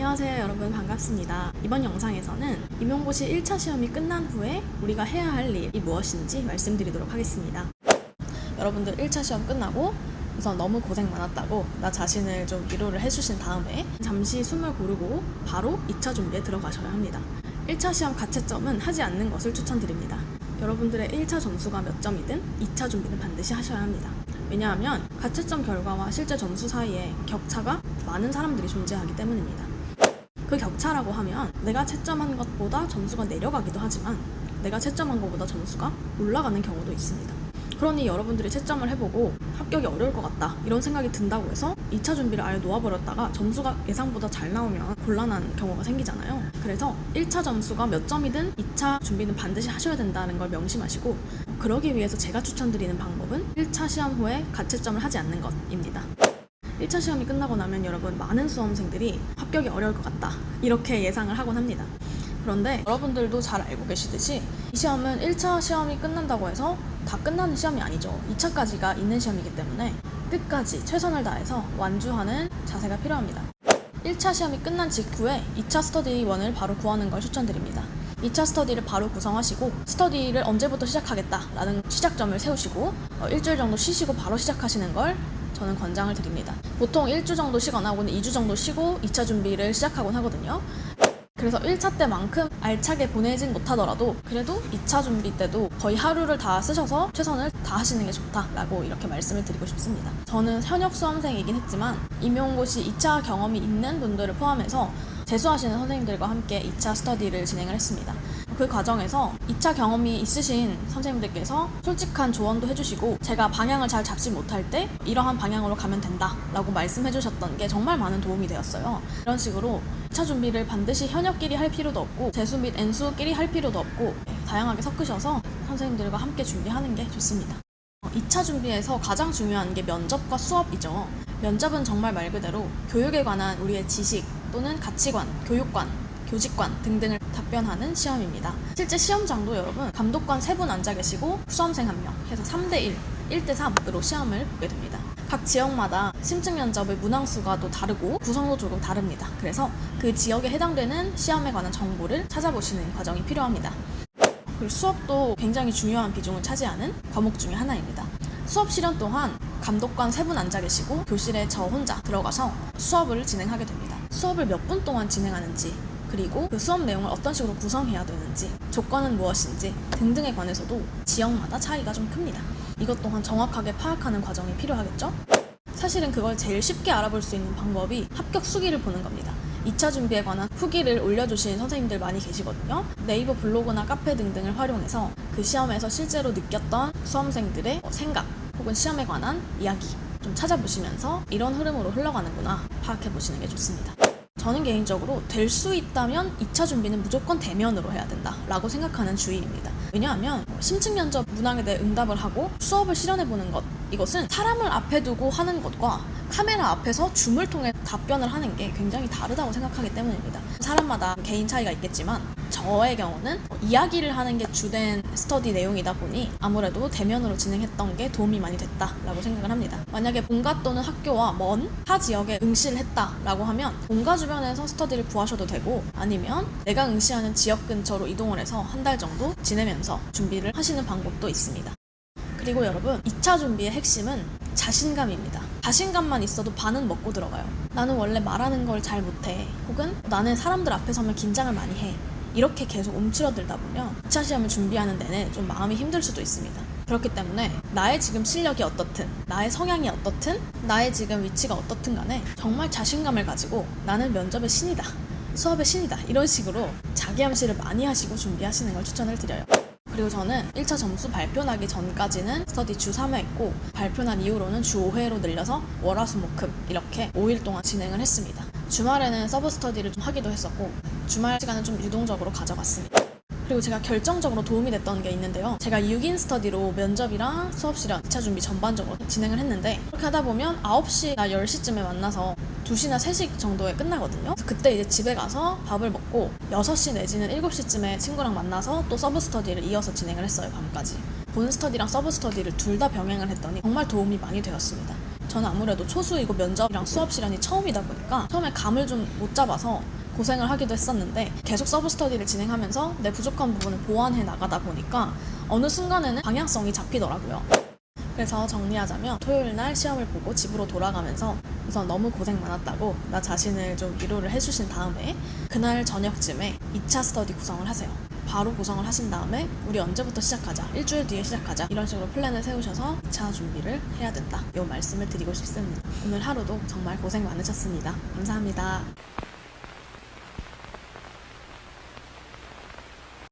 안녕하세요 여러분, 반갑습니다. 이번 영상에서는 임용고시 1차 시험이 끝난 후에 우리가 해야 할 일이 무엇인지 말씀드리도록 하겠습니다. 여러분들 1차 시험 끝나고 우선 너무 고생 많았다고 나 자신을 좀 위로를 해주신 다음에 잠시 숨을 고르고 바로 2차 준비에 들어가셔야 합니다. 1차 시험 가채점은 하지 않는 것을 추천드립니다. 여러분들의 1차 점수가 몇 점이든 2차 준비는 반드시 하셔야 합니다. 왜냐하면 가채점 결과와 실제 점수 사이에 격차가 많은 사람들이 존재하기 때문입니다. 그 격차라고 하면 내가 채점한 것보다 점수가 내려가기도 하지만 내가 채점한 것보다 점수가 올라가는 경우도 있습니다. 그러니 여러분들이 채점을 해보고 합격이 어려울 것 같다 이런 생각이 든다고 해서 2차 준비를 아예 놓아버렸다가 점수가 예상보다 잘 나오면 곤란한 경우가 생기잖아요. 그래서 1차 점수가 몇 점이든 2차 준비는 반드시 하셔야 된다는 걸 명심하시고, 그러기 위해서 제가 추천드리는 방법은 1차 시험 후에 가채점을 하지 않는 것입니다. 1차 시험이 끝나고 나면 여러분, 많은 수험생들이 합격이 어려울 것 같다 이렇게 예상을 하곤 합니다. 그런데 여러분들도 잘 알고 계시듯이 이 시험은 1차 시험이 끝난다고 해서 다 끝나는 시험이 아니죠. 2차까지가 있는 시험이기 때문에 끝까지 최선을 다해서 완주하는 자세가 필요합니다. 1차 시험이 끝난 직후에 2차 스터디 1을 바로 구하는 걸 추천드립니다. 2차 스터디를 바로 구성하시고 스터디를 언제부터 시작하겠다라는 시작점을 세우시고 일주일 정도 쉬시고 바로 시작하시는 걸 저는 권장을 드립니다. 보통 1주 정도 쉬거나 혹은 2주 정도 쉬고 2차 준비를 시작하곤 하거든요. 그래서 1차 때만큼 알차게 보내진 못하더라도 그래도 2차 준비 때도 거의 하루를 다 쓰셔서 최선을 다하시는 게 좋다라고 이렇게 말씀을 드리고 싶습니다. 저는 현역 수험생이긴 했지만 임용고시 2차 경험이 있는 분들을 포함해서 재수하시는 선생님들과 함께 2차 스터디를 진행을 했습니다. 그 과정에서 2차 경험이 있으신 선생님들께서 솔직한 조언도 해주시고 제가 방향을 잘 잡지 못할 때 이러한 방향으로 가면 된다 라고 말씀해 주셨던 게 정말 많은 도움이 되었어요. 이런 식으로 2차 준비를 반드시 현역끼리 할 필요도 없고 재수 및 N수끼리 할 필요도 없고 다양하게 섞으셔서 선생님들과 함께 준비하는 게 좋습니다. 2차 준비에서 가장 중요한 게 면접과 수업이죠. 면접은 정말 말 그대로 교육에 관한 우리의 지식 또는 가치관, 교육관, 교직관 등등을 답변하는 시험입니다. 실제 시험장도 여러분 감독관 3분 앉아 계시고 수험생 1명 해서 3대1, 1대3으로 시험을 보게 됩니다. 각 지역마다 심층 면접의 문항수가 또 다르고 구성도 조금 다릅니다. 그래서 그 지역에 해당되는 시험에 관한 정보를 찾아보시는 과정이 필요합니다. 그리고 수업도 굉장히 중요한 비중을 차지하는 과목 중에 하나입니다. 수업 실현 또한 감독관 3분 앉아 계시고 교실에 저 혼자 들어가서 수업을 진행하게 됩니다. 수업을 몇 분 동안 진행하는지, 그리고 그 수업 내용을 어떤 식으로 구성해야 되는지, 조건은 무엇인지 등등에 관해서도 지역마다 차이가 좀 큽니다. 이것 또한 정확하게 파악하는 과정이 필요하겠죠? 사실은 그걸 제일 쉽게 알아볼 수 있는 방법이 합격 수기를 보는 겁니다. 2차 준비에 관한 후기를 올려주신 선생님들 많이 계시거든요. 네이버 블로그나 카페 등등을 활용해서 그 시험에서 실제로 느꼈던 수험생들의 생각 혹은 시험에 관한 이야기 좀 찾아보시면서 이런 흐름으로 흘러가는구나 파악해보시는 게 좋습니다. 저는 개인적으로 될 수 있다면 2차 준비는 무조건 대면으로 해야 된다라고 생각하는 주의입니다. 왜냐하면 심층 면접 문항에 대해 응답을 하고 수업을 실현해보는 것, 이것은 사람을 앞에 두고 하는 것과 카메라 앞에서 줌을 통해 답변을 하는 게 굉장히 다르다고 생각하기 때문입니다. 사람마다 개인 차이가 있겠지만 저의 경우는 이야기를 하는 게 주된 스터디 내용이다 보니 아무래도 대면으로 진행했던 게 도움이 많이 됐다라고 생각을 합니다. 만약에 본가 또는 학교와 먼 타 지역에 응시를 했다라고 하면 본가 주변에서 스터디를 구하셔도 되고, 아니면 내가 응시하는 지역 근처로 이동을 해서 한 달 정도 지내면서 준비를 하시는 방법도 있습니다. 그리고 여러분, 2차 준비의 핵심은 자신감입니다. 자신감만 있어도 반은 먹고 들어가요. 나는 원래 말하는 걸 잘 못해, 혹은 나는 사람들 앞에 서면 긴장을 많이 해, 이렇게 계속 움츠러들다 보면 2차 시험을 준비하는 내내 좀 마음이 힘들 수도 있습니다. 그렇기 때문에 나의 지금 실력이 어떻든, 나의 성향이 어떻든, 나의 지금 위치가 어떻든 간에 정말 자신감을 가지고 나는 면접의 신이다, 수업의 신이다, 이런 식으로 자기 암시를 많이 하시고 준비하시는 걸 추천을 드려요. 그리고 저는 1차 점수 발표 나기 전까지는 스터디 주 3회 했고, 발표 난 이후로는 주 5회로 늘려서 월화수목금 이렇게 5일 동안 진행을 했습니다. 주말에는 서브 스터디를 좀 하기도 했었고 주말 시간은 좀 유동적으로 가져갔습니다. 그리고 제가 결정적으로 도움이 됐던 게 있는데요. 제가 6인 스터디로 면접이랑 수업 실현, 2차 준비 전반적으로 진행을 했는데, 그렇게 하다 보면 9시나 10시쯤에 만나서 2시나 3시 정도에 끝나거든요. 그때 이제 집에 가서 밥을 먹고 6시 내지는 7시쯤에 친구랑 만나서 또 서브 스터디를 이어서 진행을 했어요. 밤까지. 본 스터디랑 서브 스터디를 둘 다 병행을 했더니 정말 도움이 많이 되었습니다. 저는 아무래도 초수이고 면접이랑 수업 시간이 처음이다 보니까 처음에 감을 좀 못 잡아서 고생을 하기도 했었는데 계속 서브 스터디를 진행하면서 내 부족한 부분을 보완해 나가다 보니까 어느 순간에는 방향성이 잡히더라고요. 그래서 정리하자면 토요일 날 시험을 보고 집으로 돌아가면서 우선 너무 고생 많았다고 나 자신을 좀 위로를 해주신 다음에 그날 저녁쯤에 2차 스터디 구성을 하세요. 바로 구성을 하신 다음에 우리 언제부터 시작하자, 일주일 뒤에 시작하자, 이런 식으로 플랜을 세우셔서 2차 준비를 해야 된다, 이 말씀을 드리고 싶습니다. 오늘 하루도 정말 고생 많으셨습니다. 감사합니다.